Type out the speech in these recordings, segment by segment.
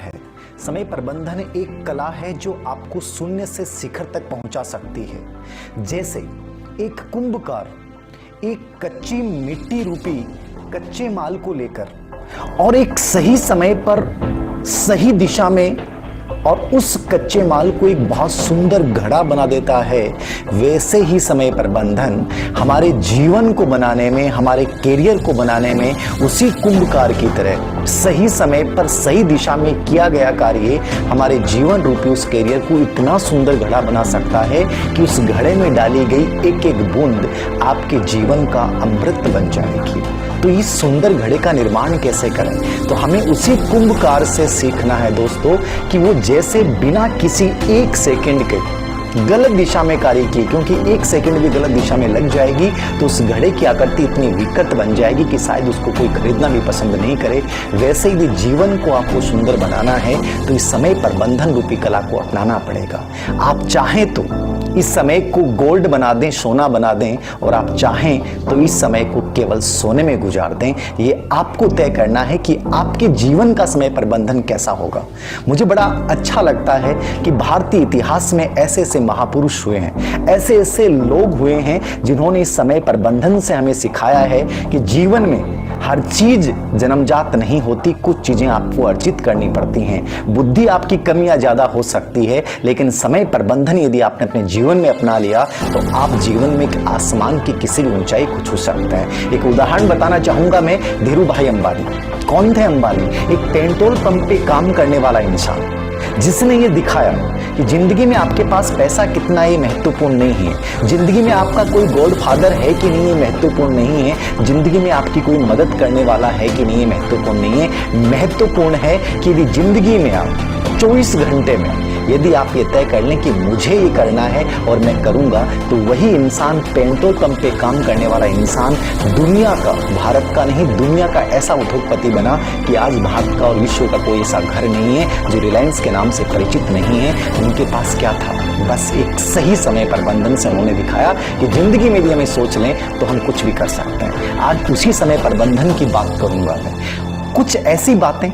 है। समय प्रबंधन एक कला है जो आपको शून्य से शिखर तक पहुंचा सकती है। जैसे एक कुंभकार एक कच्ची मिट्टी रूपी कच्चे माल को लेकर और एक सही समय पर सही दिशा में और उस कच्चे माल को एक बहुत सुंदर घड़ा बना देता है, वैसे ही समय प्रबंधन हमारे जीवन को बनाने में, हमारे कैरियर को बनाने में उसी कुंभकार की तरह सही समय पर सही दिशा में किया गया कार्य हमारे जीवन रूपी उस कैरियर को इतना सुंदर घड़ा बना सकता है कि उस घड़े में डाली गई एक एक बूंद आपके जीवन का अमृत बन जाएगी। तो इस सुंदर घड़े का निर्माण कैसे करें? तो हमें उसी कुंभकार से सीखना है दोस्तों कि वो जैसे बिना किसी एक सेकंड के गलत दिशा में कार्य की, क्योंकि एक सेकंड भी गलत दिशा में लग जाएगी तो उस घड़े की आकृति इतनी विकृत बन जाएगी कि शायद उसको कोई खरीदना भी पसंद नहीं करे। वैसे ही जीवन को आपको सुंदर बनाना है तो इस समय प्रबंधन रूपी कला को अपनाना पड़ेगा। आप चाहें तो इस समय को गोल्ड बना दें, सोना बना दें, और आप चाहें तो इस समय को केवल सोने में गुजार दें। ये आपको तय करना है कि आपके जीवन का समय प्रबंधन कैसा होगा। मुझे बड़ा अच्छा लगता है कि भारतीय इतिहास में ऐसे ऐसे महापुरुष हुए हैं, ऐसे ऐसे लोग हुए हैं जिन्होंने इस समय प्रबंधन से हमें सिखाया है कि जीवन में हर चीज जन्मजात नहीं होती, कुछ चीजें आपको अर्जित करनी पड़ती हैं। बुद्धि आपकी कमियां ज्यादा हो सकती है, लेकिन समय प्रबंधन यदि आपने अपने जीवन में अपना लिया तो आप जीवन में एक आसमान की किसी भी ऊंचाई को छू सकते हैं। एक उदाहरण बताना चाहूंगा मैं, धीरू भाई अंबानी। कौन थे अंबानी? एक पेट्रोल पंप पे काम करने वाला इंसान जिसने ये दिखाया कि जिंदगी में आपके पास पैसा कितना ये महत्वपूर्ण नहीं है, जिंदगी में आपका कोई गॉडफादर है कि नहीं ये महत्वपूर्ण नहीं है, जिंदगी में आपकी कोई मदद करने वाला है कि नहीं ये महत्वपूर्ण नहीं है। महत्वपूर्ण है कि यदि जिंदगी में आप 24 घंटे में यदि आप ये तय कर लें कि मुझे ये करना है और मैं करूंगा, तो वही इंसान, पेट्रोल पंप पे काम करने वाला इंसान, दुनिया का, भारत का नहीं दुनिया का ऐसा उद्योगपति बना कि आज भारत का और विश्व का कोई ऐसा घर नहीं है जो रिलायंस के नाम से परिचित नहीं है। उनके पास क्या था? बस एक सही समय प्रबंधन से उन्होंने दिखाया कि जिंदगी में भी हमें सोच लें तो हम कुछ भी कर सकते हैं। आज उसी समय प्रबंधन की बात करूंगा मैं। कुछ ऐसी बातें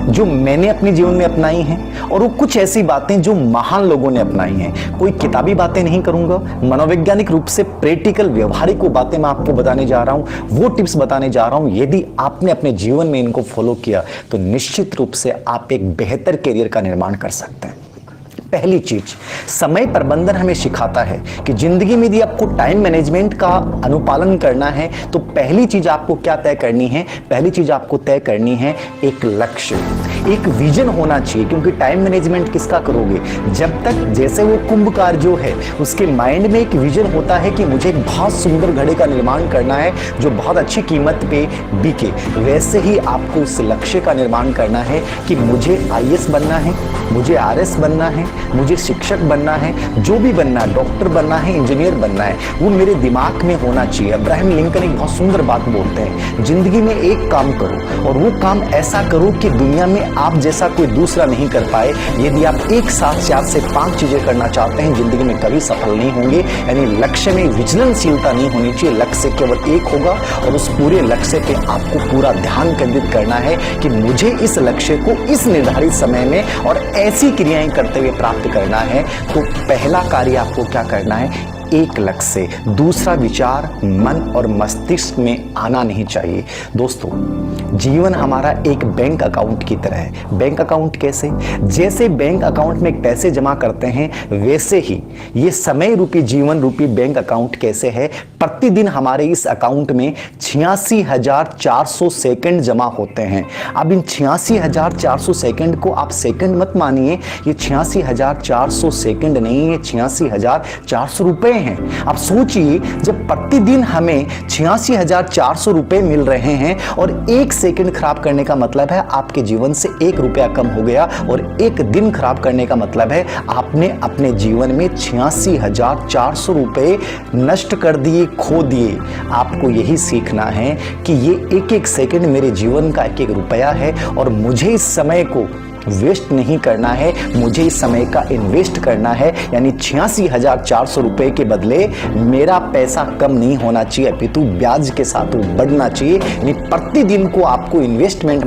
जो मैंने अपने जीवन में अपनाई हैं और वो कुछ ऐसी बातें जो महान लोगों ने अपनाई हैं। कोई किताबी बातें नहीं करूंगा, मनोवैज्ञानिक रूप से प्रैक्टिकल व्यवहारिक वो बातें मैं आपको बताने जा रहा हूं, वो टिप्स बताने जा रहा हूं। यदि आपने अपने जीवन में इनको फॉलो किया तो निश्चित रूप से आप एक बेहतर कैरियर का निर्माण कर सकते हैं। पहली चीज, समय प्रबंधन हमें सिखाता है कि जिंदगी में यदि आपको टाइम मैनेजमेंट का अनुपालन करना है तो पहली चीज आपको क्या तय करनी है? पहली चीज आपको तय करनी है एक लक्ष्य, एक विजन होना चाहिए। क्योंकि टाइम मैनेजमेंट किसका करोगे? जब तक जैसे वो कुंभकार जो है उसके माइंड में एक विजन होता है कि मुझे एक बहुत सुंदर घड़े का निर्माण करना है जो बहुत अच्छी कीमत पे बिके, वैसे ही आपको उस लक्ष्य का निर्माण करना है कि मुझे IAS बनना है, मुझे RS बनना है, मुझे शिक्षक बनना है, जो भी बनना है, डॉक्टर बनना है, इंजीनियर बनना है, वो मेरे दिमाग में होना चाहिए। अब्राहम लिंकन एक बहुत सुंदर बात बोलते हैं, जिंदगी में एक काम करो और वो काम ऐसा करो कि दुनिया में आप जैसा कोई दूसरा नहीं कर पाए। यदि आप एक साथ 4 से 5 चीजें करना चाहते हैं जिंदगी में कभी सफल नहीं होंगे। यानी लक्ष्य में विजिलेंसशीलता नहीं होनी चाहिए, लक्ष्य केवल एक होगा और उस पूरे लक्ष्य पे आपको पूरा ध्यान केंद्रित करना है कि मुझे इस लक्ष्य को इस निर्धारित समय में और ऐसी क्रियाएं करते हुए प्राप्त करना है। तो पहला कार्य आपको क्या करना है? एक लक्ष्य। दूसरा विचार मन और मस्तिष्क में आना नहीं चाहिए। दोस्तों, जीवन हमारा एक बैंक अकाउंट की तरह है। बैंक अकाउंट कैसे? जैसे बैंक अकाउंट में पैसे जमा करते हैं वैसे ही ये समय रूपी जीवन रूपी बैंक अकाउंट कैसे है? प्रतिदिन हमारे इस अकाउंट में 86,400 सेकंड जमा होते हैं। अब इन 86,400 सेकंड को आप सेकंड मत मानिए, ये 86,400 सेकंड नहीं है, 86,400 रुपए हैं। आप सोचिए, जब प्रतिदिन हमें 86,400 रुपए मिल रहे हैं और एक सेकंड खराब करने का मतलब है आपके जीवन से 1 रुपया कम हो गया, और एक दिन खराब करने का मतलब है आपने अपने जीवन में 86,400 रुपए नष्ट कर दिए, खो दिए। आपको यही सीखना है कि ये एक एक सेकंड मेरे जीवन का एक एक रुपया है और मुझे इस समय को वेस्ट नहीं करना है, मुझे इस समय का इन्वेस्ट करना है। यानी 86,400 रुपए के बदले मेरा पैसा कम नहीं होना चाहिए, अपितु ब्याज के साथ वो बढ़ना चाहिए। यानी प्रतिदिन को आपको इन्वेस्टमेंट